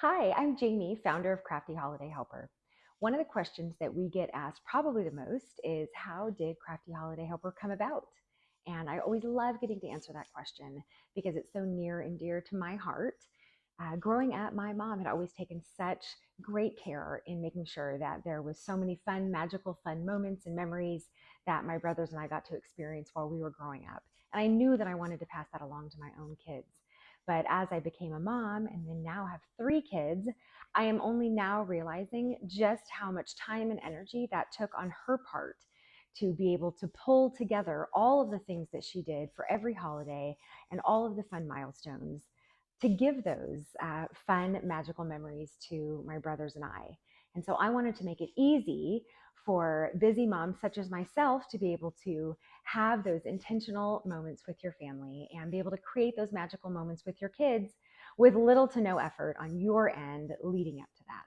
Hi, I'm Jamie, founder of Crafty Holiday Helper. One of the questions that we get asked probably the most is, how did Crafty Holiday Helper come about? And I always love getting to answer that question because it's so near and dear to my heart. Growing up, my mom had always taken such great care in making sure that there was so many fun, magical, fun moments and memories that my brothers and I got to experience while we were growing up. And I knew that I wanted to pass that along to my own kids. But as I became a mom and then now have three kids, I am only now realizing just how much time and energy that took on her part to be able to pull together all of the things that she did for every holiday and all of the fun milestones to give those fun, magical memories to my brothers and I. And so I wanted to make it easy for busy moms such as myself to be able to have those intentional moments with your family and be able to create those magical moments with your kids with little to no effort on your end leading up to that.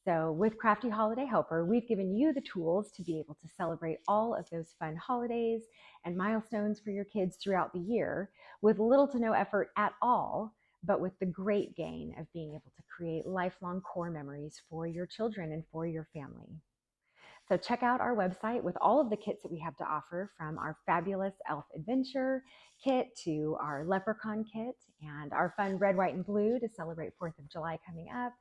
So, with Crafty Holiday Helper, we've given you the tools to be able to celebrate all of those fun holidays and milestones for your kids throughout the year with little to no effort at all, but with the great gain of being able to create lifelong core memories for your children and for your family. So check out our website with all of the kits that we have to offer, from our fabulous elf adventure kit to our leprechaun kit and our fun red, white, and blue to celebrate 4th of July coming up.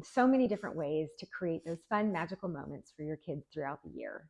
So many different ways to create those fun, magical moments for your kids throughout the year.